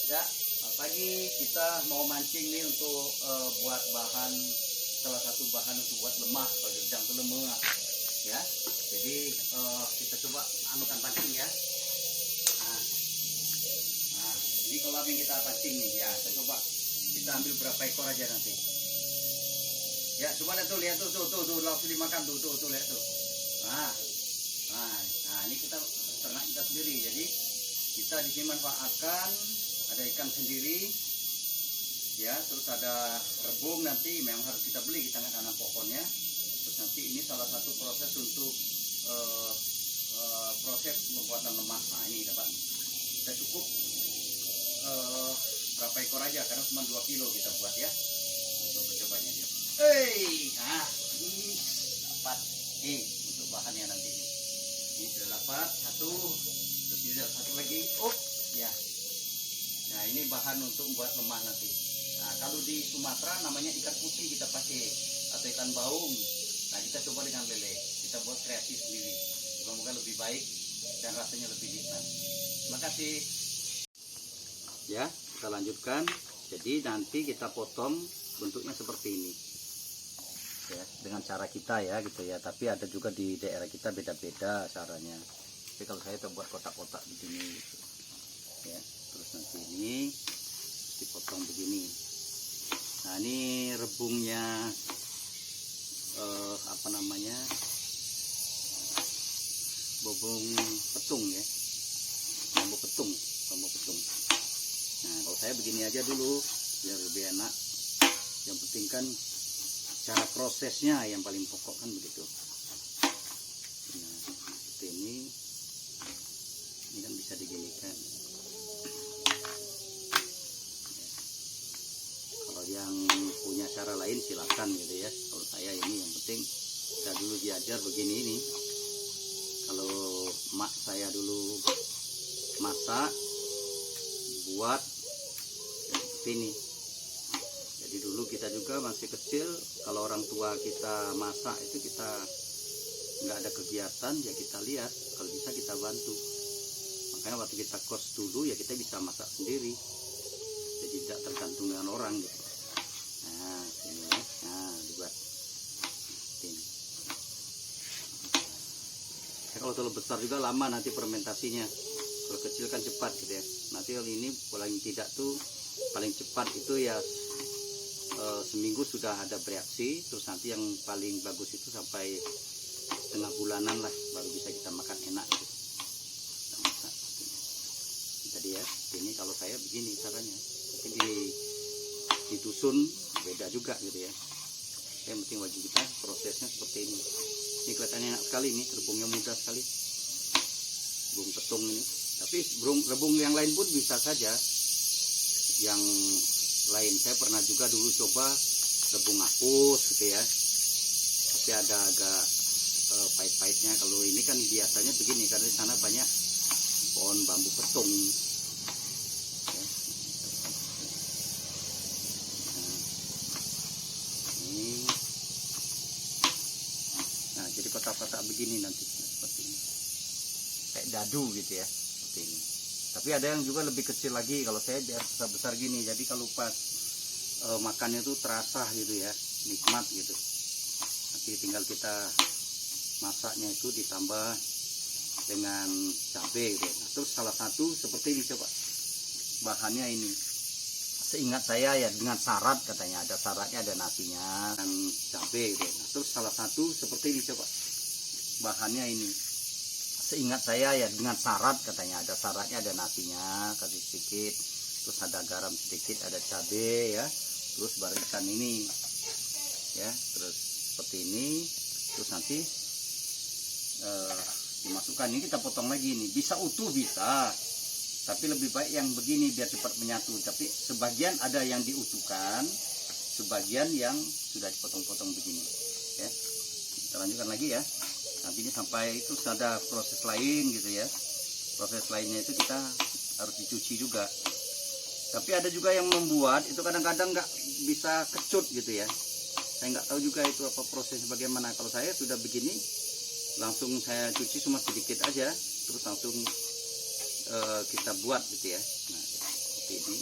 Ya, pagi kita mau mancing nih untuk buat bahan, salah satu bahan untuk buat lemah, kalau udang itu lemah. Ya, jadi kita coba anukan pancing ya. Nah, ini kolam yang kita pancing nih ya. Kita coba kita ambil berapa ekor aja nanti. Ya, coba lihat tuh, langsung dimakan tuh, lihat tuh. Nah, ini kita ternak kita sendiri. Jadi kita di sini manfaatkan ada ikan sendiri, ya. Terus ada rebung nanti memang harus kita beli, kita nggak tanam pohonnya. Terus nanti ini salah satu proses untuk proses pembuatan lemak. Nah ini dapat kita cukup berapa ekor aja karena cuma 2 kilo kita buat ya. Coba-cobanya dia. Ini dapat untuk bahannya nanti. Ini sudah dapat satu, terus ini satu lagi. Ya. Nah ini bahan untuk membuat lemah nanti. Nah kalau di Sumatera namanya ikan putih kita pakai atau ikan baung. Nah kita coba dengan lele, kita buat kreasi sendiri. Semoga lebih baik dan rasanya lebih nikmat. Terima kasih. Ya, kita lanjutkan. Jadi nanti kita potong bentuknya seperti ini. Ya, dengan cara kita ya gitu ya. Tapi ada juga di daerah kita beda-beda caranya. Tapi kalau saya buat kotak-kotak begini gitu. Ya, terus nanti ini dipotong begini. Nah, ini rebungnya bobong petung ya, bambu petung. Nah kalau saya begini aja dulu biar lebih enak. Yang penting kan cara prosesnya yang paling pokok kan begitu. Nah seperti ini kan bisa diginikan. Kalau yang punya cara lain silakan gitu ya. Kalau saya ini yang penting saya dulu diajar begini ini. Kalau mak saya dulu masak buat seperti ini. Jadi dulu kita juga masih kecil, kalau orang tua kita masak itu kita nggak ada kegiatan ya kita lihat, kalau bisa kita bantu. Makanya waktu kita kos dulu ya kita bisa masak sendiri, jadi tidak tergantung dengan orang gitu. Nah ini ya, nah dibuat ini. Kalau terlalu besar juga lama nanti fermentasinya. Kalau kecil kan cepat gitu ya. Nanti kalau ini paling tidak tuh paling cepat itu ya seminggu sudah ada bereaksi. Terus nanti yang paling bagus itu sampai setengah bulanan lah baru bisa kita makan enak gitu. Jadi ya ini kalau saya begini caranya. Mungkin di dusun beda juga gitu ya. Yang penting wajib kita prosesnya seperti ini. Ini kelihatannya enak sekali, ini rebungnya mudah sekali, rebung petung ini. Tapi rebung yang lain pun bisa saja. Yang lain saya pernah juga dulu coba rebung apus gitu ya. Tapi ada agak pahit-pahitnya. Kalau ini kan biasanya begini karena di sana banyak pohon bambu petung. Ya. Nah, jadi kotak-kotak begini nanti seperti ini. Kayak dadu gitu ya, seperti ini. Tapi ada yang juga lebih kecil lagi. Kalau saya biar besar-besar gini. Jadi kalau pas makannya itu terasa gitu ya, nikmat gitu. Nanti tinggal kita masaknya itu ditambah dengan cabai gitu ya. Nah, terus salah satu seperti ini coba. Bahannya ini. Seingat saya ya dengan syarat katanya, ada syaratnya, ada nasinya dan cabai gitu. Nah, terus salah satu seperti ini coba. Bahannya ini. Seingat saya ya dengan syarat katanya, ada syaratnya, ada nasinya kasih sedikit, terus ada garam sedikit, ada cabai ya, terus baru ikan ini ya, terus seperti ini, terus nanti dimasukkan. Ini kita potong lagi nih, bisa utuh bisa. Tapi lebih baik yang begini biar cepat menyatu. Tapi sebagian ada yang diutuhkan, sebagian yang sudah dipotong-potong begini. Ya. Kita lanjutkan lagi ya. Nanti ini sampai itu ada proses lain gitu ya. Proses lainnya itu kita harus dicuci juga. Tapi ada juga yang membuat itu kadang-kadang nggak bisa kecut gitu ya. Saya nggak tahu juga itu apa prosesnya bagaimana. Kalau saya sudah begini, langsung saya cuci cuma sedikit aja, terus langsung kita buat gitu ya. Nah, seperti ini.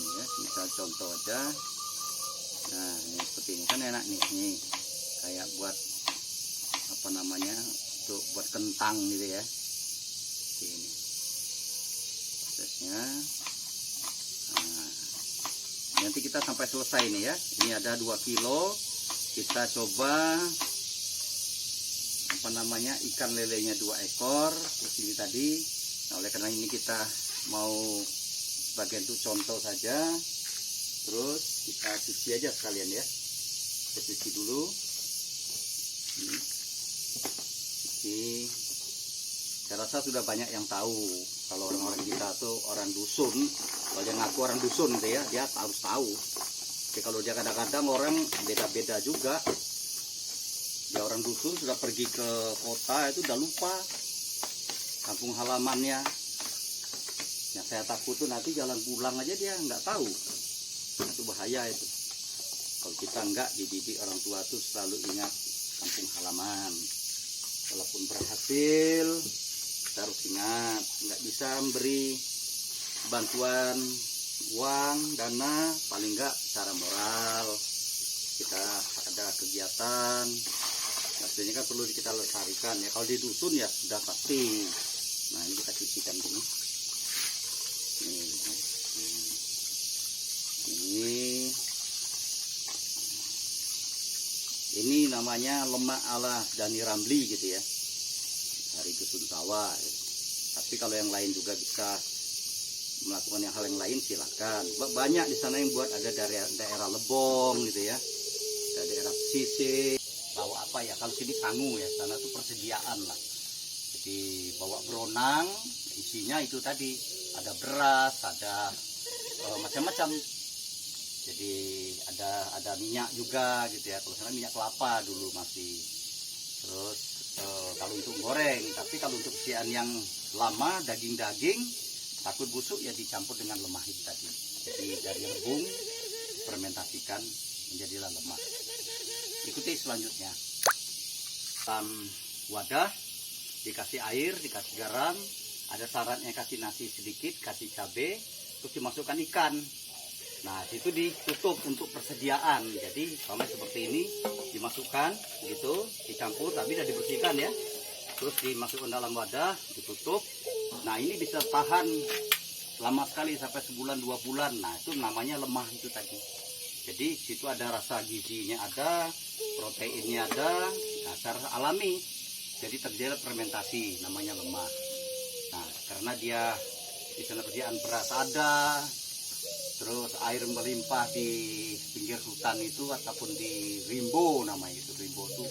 Ini ya, misal contoh aja. Nah, ini seperti ini kan enak nih, kayak buat apa namanya, untuk buat kentang gitu ya. Ini prosesnya. Nah, nanti kita sampai selesai nih ya. Ini ada 2 kilo. Kita coba apa namanya, ikan lelenya 2 ekor. Terus ini tadi. Nah, oleh karena ini kita mau bagian itu contoh saja. Terus kita cuci aja sekalian ya. Kita cuci dulu. Ini. Cuci. Saya rasa sudah banyak yang tahu kalau orang-orang kita tuh orang dusun. Kalau dia ngaku orang dusun gitu ya, dia harus tahu. Jadi kalau dia kadang-kadang orang beda-beda juga. Dia orang dusun sudah pergi ke kota itu udah lupa kampung halamannya. Yang saya takut tuh nanti jalan pulang aja dia nggak tahu. Itu bahaya itu. Kalau kita nggak dididik orang tua tuh selalu ingat kampung halaman. Walaupun berhasil, kita harus ingat nggak bisa memberi bantuan uang, dana, paling nggak secara moral. Kita ada kegiatan, pastinya kan perlu kita lestarikan ya. Kalau di dusun ya sudah pasti. Nah, ini kita cucikan dulu. Ini namanya lemak ala Dani Ramli gitu ya, dari dusun sawah. Tapi kalau yang lain juga bisa melakukan hal yang lain silakan. Banyak di sana yang buat, ada dari daerah Lebong gitu ya, ada daerah pesisir. Bawa apa ya, kalau sini sangu ya, sana tuh persediaan lah. Jadi bawa beronang, isinya itu tadi ada beras, ada macam-macam. Jadi ada minyak juga gitu ya. Kalau sana minyak kelapa dulu masih. Terus kalau untuk goreng, tapi kalau untuk isian yang lama, daging-daging takut busuk ya dicampur dengan lemah itu tadi. Jadi dari rebung fermentasikan menjadilah lemah. Ikuti selanjutnya. Wadah, dikasih air, dikasih garam, ada syaratnya kasih nasi sedikit, kasih cabai, terus dimasukkan ikan. Nah, itu ditutup untuk persediaan. Jadi sama seperti ini dimasukkan gitu, dicampur tapi sudah dibersihkan ya. Terus dimasukkan dalam wadah, ditutup. Nah, ini bisa tahan lama sekali sampai sebulan 2 bulan. Nah, itu namanya lemah itu tadi. Jadi situ ada rasa gizinya, ada proteinnya, ada dasar alami. Jadi terjadi fermentasi, namanya lemah. Nah, karena dia di sana persediaan beras ada, terus air melimpah di pinggir hutan itu ataupun di rimbo namanya itu. Rimbo itu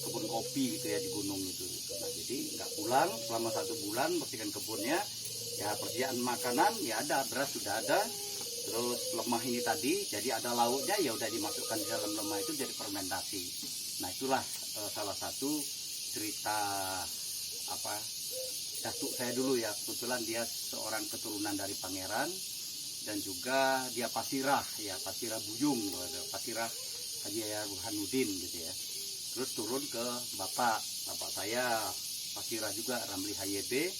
kebun kopi gitu ya, di gunung itu. Nah, jadi nggak pulang selama 1 bulan bersihkan kebunnya. Ya persediaan makanan ya ada, beras sudah ada. Terus lemah ini tadi, jadi ada lauknya ya udah dimasukkan di dalam lemah itu jadi fermentasi. Nah, itulah salah satu cerita apa datuk saya dulu ya. Kebetulan dia seorang keturunan dari pangeran. Dan juga dia pasirah ya, pasirah Buyung, pasirah Haji Yahya Burhanuddin gitu ya. Terus turun ke bapak saya pasirah juga, Ramli HYB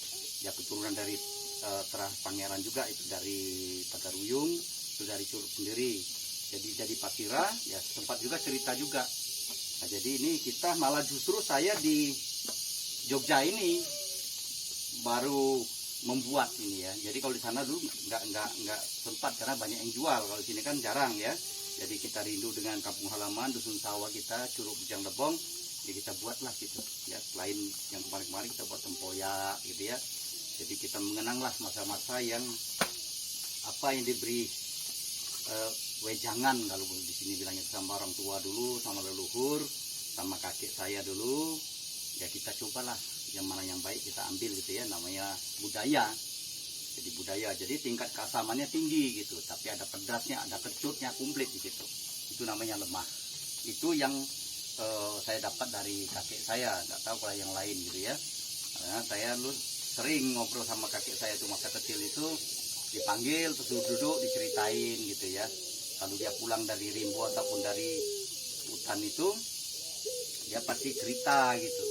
ya, keturunan dari terah pangeran juga, itu dari Pagaruyung, itu dari Curug sendiri. Jadi pasirah ya, sempat juga cerita juga. Nah, jadi ini kita malah justru saya di Jogja ini baru membuat ini ya. Jadi kalau di sana dulu nggak sempat karena banyak yang jual. Kalau di sini kan jarang ya. Jadi kita rindu dengan kampung halaman, dusun sawah kita, Curug Bujang Lebong. Jadi kita buatlah gitu ya. Selain yang kemarin-kemarin kita buat tempoyak gitu ya. Jadi kita mengenanglah masa-masa yang apa yang diberi wejangan, kalau di sini bilangnya, sama orang tua dulu, sama leluhur, sama kakek saya dulu. Ya kita cobalah yang mana yang baik kita ambil gitu ya, namanya budaya. Jadi budaya, jadi tingkat keasamannya tinggi gitu, tapi ada pedasnya, ada kecutnya, komplit di situ. Itu namanya lemah. Itu yang saya dapat dari kakek saya, nggak tahu kalau yang lain gitu ya. Karena saya lu sering ngobrol sama kakek saya itu masa kecil itu, dipanggil terus duduk diceritain gitu ya. Kalau dia pulang dari rimbo ataupun dari hutan itu, dia pasti cerita gitu.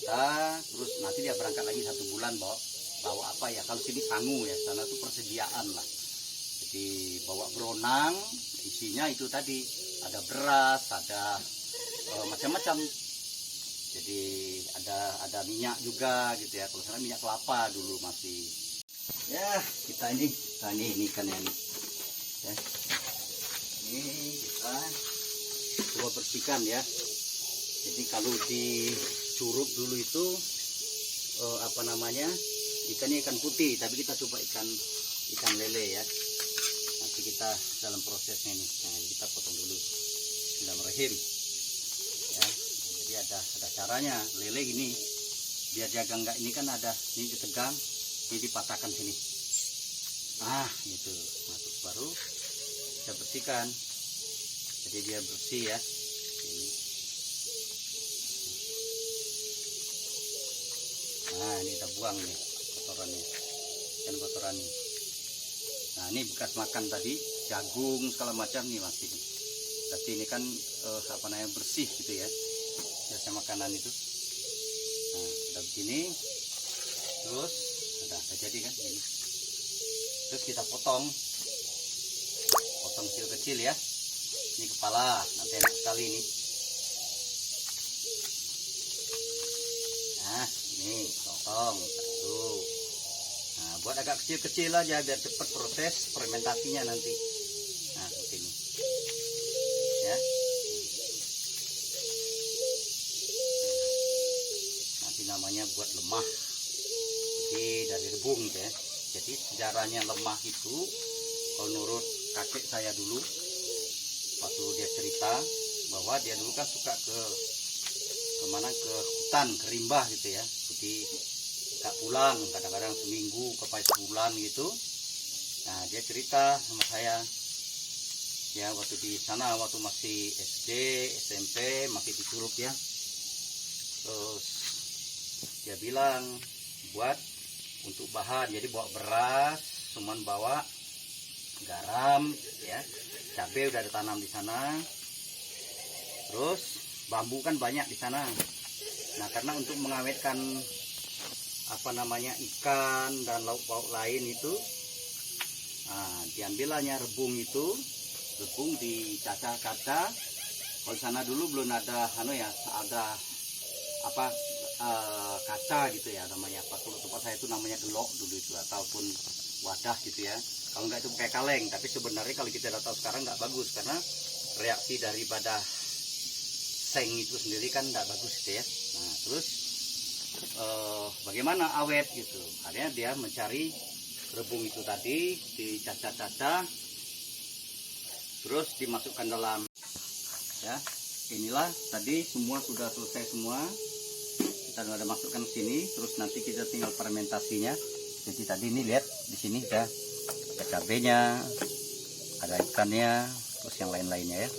kita, terus nanti dia berangkat lagi 1 bulan bawa apa ya, kalau sini sangu ya, sana tuh persediaan lah. Jadi bawa beronang, isinya itu tadi ada beras, ada macam-macam. Jadi ada minyak juga gitu ya. Kalau sana minyak kelapa dulu masih. Ya kita ini ikan ya nih. Ya. Ini kita coba bersihkan ya. Jadi kalau dicurup dulu itu ikannya ikan putih, tapi kita coba ikan lele ya. Nanti kita dalam prosesnya nih. Nah, kita potong dulu. Bismillahirrahmanirrahim. Ya. Jadi ada caranya. Lele ini biar jaga enggak, ini kan ada ini ditegang, ini dipatahkan sini. Ah, gitu. Nah, terus baru kita bersihkan. Jadi dia bersih ya. Ini. Nah, ini kita buang nih kotorannya. Kan kotorannya. Nah, ini bekas makan tadi, jagung segala macam nih masih. Tapi ini kan bersih gitu ya. Biasa makanan itu. Nah, udah begini. Terus udah jadi kan ini. Terus kita potong kecil-kecil ya. Ini kepala, nanti enak sekali ini. Nah, ini potong satu. Nah, buat agak kecil-kecil aja biar cepat proses fermentasinya nanti. Nah, seperti ini. Ya. Nanti namanya buat lemah. Jadi dari rebung ya. Jadi sejarahnya lemah itu, kalau menurut kakek saya dulu, waktu dia cerita bahwa dia dulu kan suka ke hutan, ke rimba gitu ya. Jadi nggak pulang, kadang-kadang seminggu ke sebulan gitu. Nah, dia cerita sama saya ya, waktu di sana waktu masih SD, SMP, masih di Curup ya. Terus dia bilang buat untuk bahan, jadi bawa beras, cuman bawa garam ya, cabai udah ditanam di sana. Terus bambu kan banyak di sana. Nah, karena untuk mengawetkan ikan dan lauk pauk lain itu, nah, diambilnya rebung itu, rebung dicacah-cacah. Kalau sana dulu belum ada ada kaca gitu ya namanya. Kalau tempat saya itu namanya gelok dulu itu, ataupun wadah gitu ya. Kalau enggak itu pakai kaleng, tapi sebenarnya kalau kita tahu sekarang nggak bagus karena reaksi daripada seng itu sendiri kan nggak bagus gitu ya. Nah, terus bagaimana awet gitu? Akhirnya dia mencari rebung itu tadi, dicacah-cacah, terus dimasukkan dalam ya. Inilah tadi semua sudah selesai semua. Kita sudah masukkan ke sini, terus nanti kita tinggal fermentasinya. Jadi tadi ini lihat di sini ada cabenya, ada ikannya, terus yang lain-lainnya ya.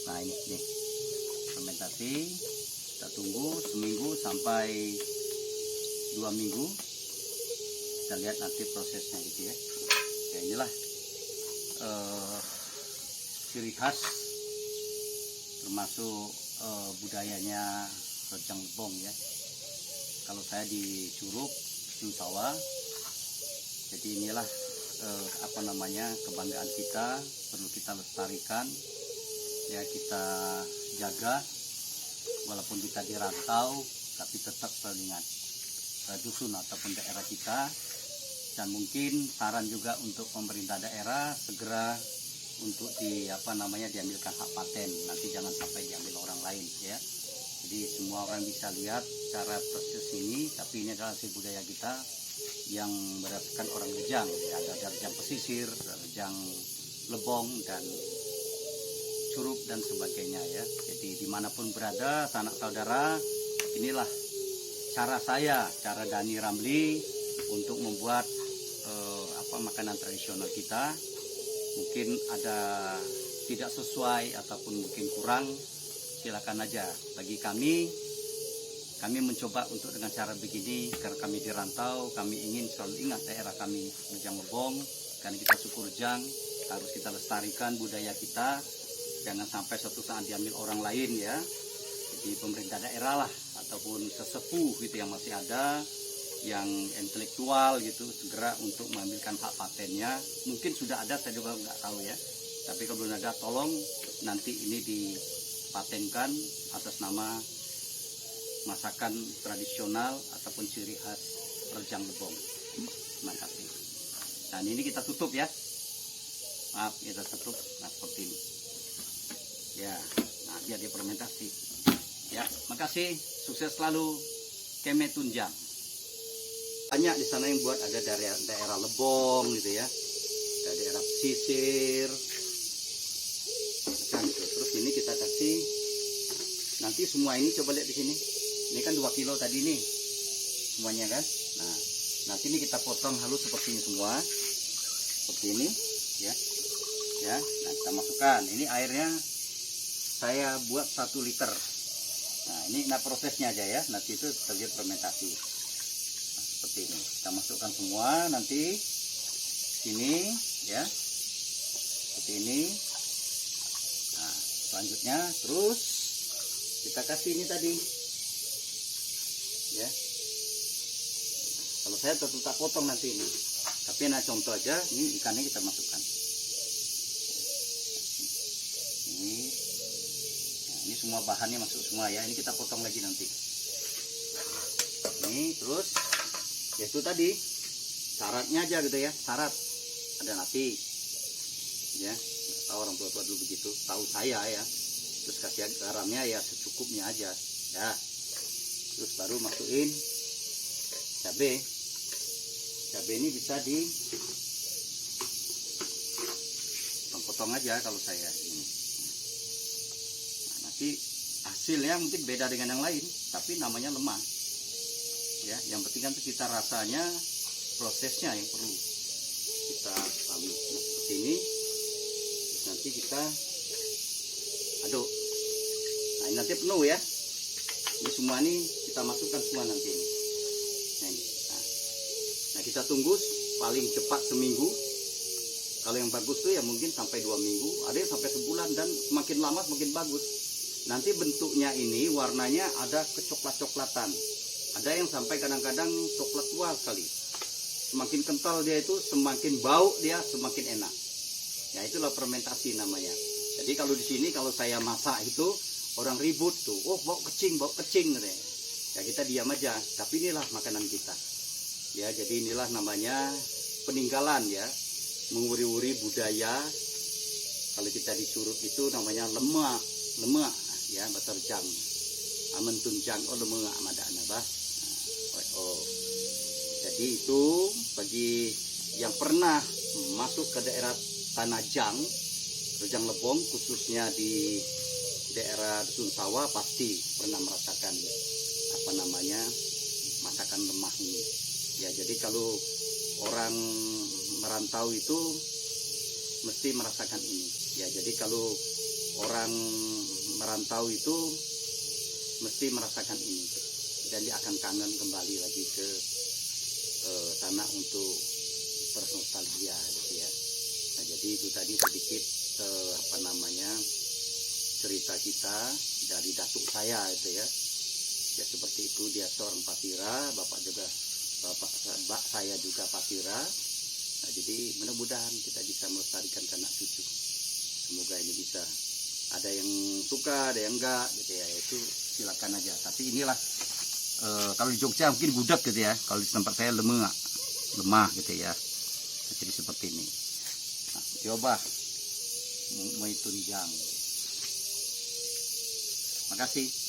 Nah, ini fermentasi, kita tunggu seminggu sampai 2 minggu. Kita lihat nanti prosesnya gitu ya. Ya, inilah ciri khas termasuk budayanya Rejang Lebong ya. Kalau saya di Curup, ujung sawah. Jadi inilah kebanggaan kita, perlu kita lestarikan ya, kita jaga walaupun kita di rantau, tapi tetap teringat dusun ataupun daerah kita. Dan mungkin saran juga untuk pemerintah daerah segera untuk diambilkan hak paten, nanti jangan sampai diambil orang lain ya. Jadi semua orang bisa lihat cara proses ini, tapi ini adalah hasil budaya kita yang berdasarkan orang Rejang ya. Ada Rejang pesisir, Rejang Lebong, dan Curup dan sebagainya ya. Jadi dimanapun berada sanak saudara, inilah cara Dani Ramli untuk membuat makanan tradisional kita. Mungkin ada tidak sesuai ataupun mungkin kurang, silakan aja. Bagi kami mencoba untuk dengan cara begini karena kami di rantau, kami ingin selalu ingat daerah kami Rejang Lebong, karena kita suku Rejang, harus kita lestarikan budaya kita, jangan sampai suatu saat diambil orang lain ya. di pemerintah daerah lah, ataupun sesepuh gitu yang masih ada, yang intelektual gitu, segera untuk mengambilkan hak patennya. Mungkin sudah ada, saya juga nggak tahu ya, tapi kalau belum ada, tolong nanti ini dipatenkan atas nama masakan tradisional ataupun ciri khas Rejang Lebong. Terima kasih. Nah ini kita tutup ya, maaf kita tutup, nah seperti ini ya. Nah biar dia fermentasi ya. Makasih, sukses selalu, Keme Tunjang. Banyak di sana yang buat, ada dari daerah Lebong gitu ya, dari daerah pesisir kan gitu. Terus ini kita kasih nanti semua ini, coba lihat di sini, ini kan 2 kilo tadi nih semuanya kan. Nah nanti ini kita potong halus seperti ini semua, seperti ini ya. Nah kita masukkan, ini airnya saya buat 1 liter. Nah ini prosesnya aja ya, nanti itu terjadi fermentasi. Nah, seperti ini kita masukkan semua nanti sini ya, seperti ini. Nah selanjutnya terus kita kasih ini tadi ya. Kalau saya tetap potong nanti ini, tapi nah contoh aja, ini ikannya kita masukkan ini. Nah, ini semua bahannya masuk semua ya, ini kita potong lagi nanti ini. Terus ya itu tadi syaratnya aja gitu ya, syarat ada napi ya, tahu orang tua dulu begitu, tahu saya ya. Terus kasih garamnya ya secukupnya aja ya. Terus baru masukin cabai. Cabai ini bisa potong aja kalau saya ini. Nah, nanti hasilnya mungkin beda dengan yang lain, tapi namanya lemah ya. Yang penting kan kita rasanya, prosesnya yang perlu kita lalui. Nah, seperti ini. Terus nanti kita aduk. Nah ini nanti penuh ya, ini semua ini kita masukkan semua nanti ini. Nah, ini. Nah kita tunggu paling cepat seminggu. Kalau yang bagus tuh ya mungkin sampai 2 minggu, ada yang sampai sebulan, dan semakin lama semakin bagus. Nanti bentuknya ini warnanya ada kecoklat-coklatan, ada yang sampai kadang-kadang coklat tua sekali. Semakin kental dia itu, semakin bau dia, semakin enak. Ya itulah fermentasi namanya. Jadi kalau di sini kalau saya masak itu orang ribut tuh, oh bau kecing katanya. Ya kita diam aja, tapi inilah makanan kita. Ya jadi inilah namanya peninggalan ya, menguri-uri budaya. Kalau kita di Curug itu namanya lemak ya, bahasa Rejang. Amen tunjang oh lemak madana bah. Oh. Jadi itu bagi yang pernah masuk ke daerah Tanah Jang, Rejang Lebong, khususnya di daerah Dusun Sawah, pasti pernah merasakan apa namanya masakan lemah ini. Ya jadi kalau orang merantau itu mesti merasakan ini. Ya jadi kalau orang merantau itu mesti merasakan ini, dan dia akan kangen kembali lagi ke tanah untuk bernostalgia gitu ya. Nah jadi itu tadi sedikit apa namanya cerita kita dari datuk saya itu ya. Ya seperti itu, dia seorang Patira, bapak saya juga Patira. Nah, jadi mudah-mudahan kita bisa melestarikan ke anak cucu. Semoga ini bisa, ada yang suka, ada yang enggak gitu ya, itu silakan aja. Tapi inilah kalau di Jogja mungkin gudeg gitu ya, kalau di tempat saya lemah gitu ya. Nah, jadi seperti ini. Nah, coba mau tunjang. Makasih.